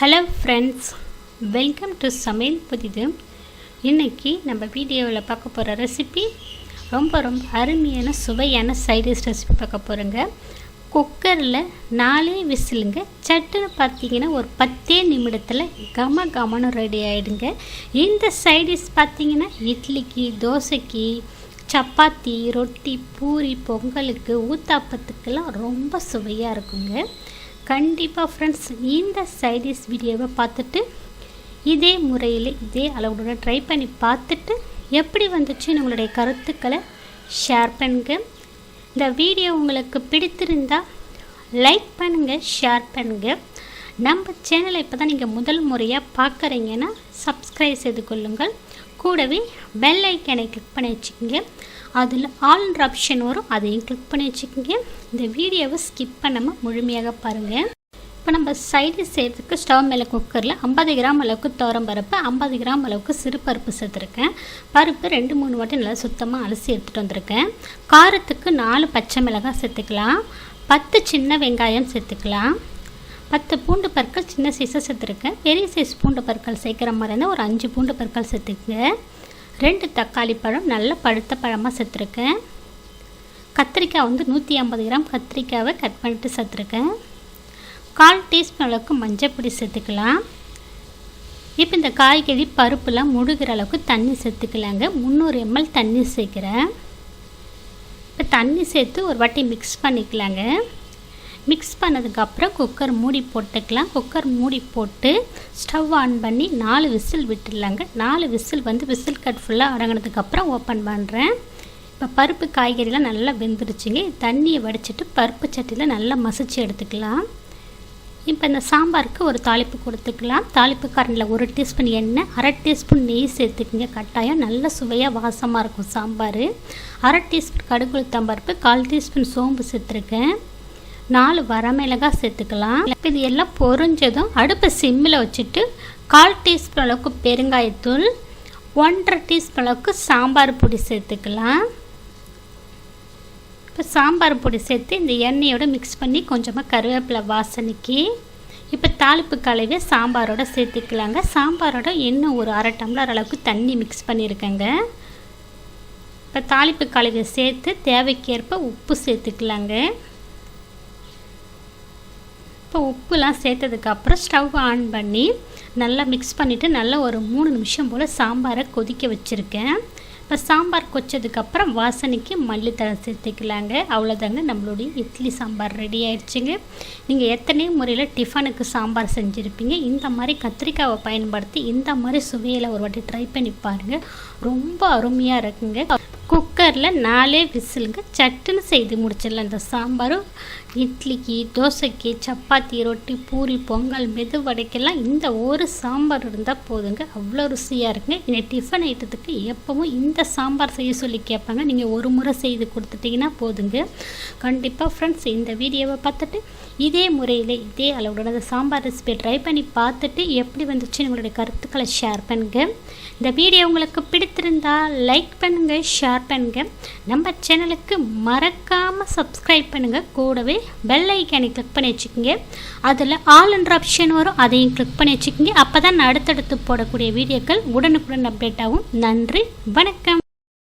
Hello friends, welcome to சமையல் புதிது. இன்றைக்கி நம்ம வீடியோவில் பார்க்க போகிற ரெசிபி ரொம்ப அருமையான சுவையான சைடிஷ் ரெசிபி பார்க்க போகிறோங்க. குக்கரில் 4 விசிலுங்க. சட்டுன்னு பார்த்தீங்கன்னா ஒரு 10 நிமிடத்தில் கமன்னு ரெடி ஆகிடுங்க. இந்த சைடிஷ் பார்த்தீங்கன்னா இட்லிக்கு, தோசைக்கு, சப்பாத்தி, ரொட்டி, பூரி, பொங்கலுக்கு, ஊத்தாப்பத்துக்கெல்லாம் ரொம்ப சுவையாக இருக்குங்க. கண்டிப்பாக ஃப்ரெண்ட்ஸ், இந்த சைடிஷ் வீடியோவை பார்த்துட்டு இதே முறையில் இதே அளவுடன் ட்ரை பண்ணி பார்த்துட்டு எப்படி வந்துச்சுன்னு உங்களுடைய கருத்துக்களை ஷேர் பண்ணுங்க. இந்த வீடியோ உங்களுக்கு பிடித்திருந்தால் லைக் பண்ணுங்கள், ஷேர் பண்ணுங்கள். நம்ம சேனலை இப்போ தான் நீங்கள் முதல் முறையாக பார்க்குறீங்கன்னா சப்ஸ்கிரைப் செய்து கொள்ளுங்கள். கூடவே பெல் ஐக்கனை கிளிக் பண்ணி வச்சுக்கோங்க. அதில் ஆல்ன்ற ஆப்ஷன் வரும், அதையும் கிளிக் பண்ணி வச்சுக்கோங்க. இந்த வீடியோவை ஸ்கிப் பண்ணாமல் முழுமையாக பாருங்கள். இப்போ நம்ம சைடிஷ் செய்கிறதுக்கு ஸ்டவ் மேலே குக்கரில் 50 கிராம் அளவுக்கு துவரம்பருப்பு, 50 கிராம் அளவுக்கு சிறுபருப்பு சேர்த்துருக்கேன். பருப்பு 2-3 வாட்டி நல்லா சுத்தமாக அலசி எடுத்துகிட்டு வந்திருக்கேன். காரத்துக்கு 4 பச்சை மிளகாய் சேர்த்துக்கலாம். 10 சின்ன வெங்காயம் சேர்த்துக்கலாம். 10 பூண்டு பற்கள் சின்ன சைஸாக சேர்த்துருக்கேன். பெரிய சைஸ் பூண்டு பற்கள் சேர்க்குற மாதிரி இருந்தால் ஒரு 5 பூண்டு பற்கள் சேர்த்துக்கங்க. 2 தக்காளி பழம் நல்ல பழுத்த பழமாக சேர்த்துருக்கேன். கத்திரிக்காய் 150 கிராம் கத்திரிக்காவை கட் பண்ணிட்டு சேர்த்துருக்கேன். 1/4 டீஸ்பூன் அளவுக்கு மஞ்சள் பொடி சேர்த்துக்கலாம். இப்போ இந்த காய்கறி பருப்புலாம் முழுகிற அளவுக்கு தண்ணி சேர்த்துக்கலாங்க. 300 ml தண்ணி சேர்க்குறேன். இப்போ தண்ணி சேர்த்து ஒரு வாட்டி மிக்ஸ் பண்ணிக்கலாங்க. மிக்ஸ் பண்ணதுக்கப்புறம் குக்கர் மூடி போட்டுக்கலாம். குக்கர் மூடி போட்டு ஸ்டவ் ஆன் பண்ணி 4 விசில் விட்டுடலாங்க. 4 விசில் விசில் கட் ஃபுல்லாக அடங்கினதுக்கப்புறம் ஓப்பன் பண்ணுறேன். இப்போ பருப்பு காய்கறிலாம் நல்லா வெந்துருச்சுங்க. தண்ணியை வடிச்சிட்டு பருப்பு சட்டியில் நல்லா மசிச்சு எடுத்துக்கலாம். இப்போ இந்த சாம்பாருக்கு ஒரு தாளிப்பு கொடுத்துக்கலாம். தாளிப்பு கரண்டில் 1 டீஸ்பூன் எண்ணெய், 1/2 டீஸ்பூன் நெய் சேர்த்துக்குங்க. கட்டாயம் நல்ல சுவையாக வாசமாக இருக்கும் சாம்பார். 1/2 டீஸ்பூன் கடுகு உளுத்தம் பருப்பு, 1/4 டீஸ்பூன் சோம்பு சேர்த்துருக்கேன். 4 வரமிளகாய் சேர்த்துக்கலாம். இப்போ இது எல்லாம் பொரிஞ்சதும் அடுப்பை சிம்மில் வச்சுட்டு 1/4 டீஸ்பூன் அளவுக்கு பெருங்காயத்தூள், 1/2 டீஸ்பூன் அளவுக்கு சாம்பார் பொடி சேர்த்துக்கலாம். இப்போ சாம்பார் பொடி சேர்த்து இந்த எண்ணெயோடு மிக்ஸ் பண்ணி கொஞ்சமாக கருவேப்பிலை வாசனைக்கு இப்போ தாளிப்பு கலவை சாம்பாரோடு சேர்த்துக்கலாங்க. சாம்பாரோட இன்னும் ஒரு 1/2 டம்ளர் அளவுக்கு தண்ணி மிக்ஸ் பண்ணியிருக்கேங்க. இப்போ தாளிப்பு கலவை சேர்த்து தேவைக்கேற்ப உப்பு சேர்த்துக்கலாங்க. இப்போ உப்புலாம் சேர்த்ததுக்கப்புறம் ஸ்டவ் ஆன் பண்ணி நல்லா மிக்ஸ் பண்ணிவிட்டு நல்லா ஒரு 3 நிமிஷம் போல் சாம்பாரை கொதிக்க வச்சுருக்கேன். இப்போ சாம்பார் கொச்சதுக்கப்புறம் வாசனைக்கு மல்லித்தழை சேர்த்துக்கலாங்க. அவ்வளோதாங்க, நம்மளுடைய இட்லி சாம்பார் ரெடி ஆயிடுச்சுங்க. நீங்கள் எத்தனையோ முறையில் டிஃபனுக்கு சாம்பார் செஞ்சுருப்பீங்க. இந்த மாதிரி கத்திரிக்காவை பயன்படுத்தி இந்த மாதிரி சுவையில் ஒரு வாட்டி ட்ரை பண்ணி பாருங்கள். ரொம்ப அருமையாக இருக்குங்க. குக்கரில் 4 விசிலுங்க. சட்டுன்னு செய்து முடிச்சிடலாம். இந்த சாம்பாரும் இட்லிக்கு, தோசைக்கு, சப்பாத்தி, ரொட்டி, பூரி, பொங்கல், மெதுவடைக்கெல்லாம் இந்த ஒரு சாம்பார் இருந்தால் போதுங்க. அவ்வளோ ருசியாக இருக்குங்க. இந்த டிஃபன் ஐட்டத்துக்கு எப்பவும் இந்த சாம்பார் செய்ய சொல்லி கேட்பாங்க. நீங்கள் ஒரு முறை செய்து கொடுத்துட்டிங்கன்னா போதுங்க. கண்டிப்பாக ஃப்ரெண்ட்ஸ், இந்த வீடியோவை பார்த்துட்டு இதே முறையில் இதே அளவுடன் அந்த சாம்பார் ரெசிபி ட்ரை பண்ணி பார்த்துட்டு எப்படி வந்துச்சு உங்களுடைய கருத்துக்களை ஷேர் பண்ணுங்கள். இந்த வீடியோ உங்களுக்கு பிடித்திருந்தால் லைக் பண்ணுங்கள், ஷேர் பண்ணுங்கள். நம்ம சேனலுக்கு மறக்காமல் சப்ஸ்கிரைப் பண்ணுங்கள். கூடவே பெல் ஐக்கானை கிளிக் பண்ணி வச்சுக்கோங்க. அதில் ஆல்ன்ற ஆப்ஷன் வரும், அதையும் கிளிக் பண்ணி வச்சுக்கோங்க. அப்போ தான் அடுத்தடுத்து போடக்கூடிய வீடியோக்கள் உடனுக்குடன் அப்டேட் ஆகும். நன்றி, வணக்கம்.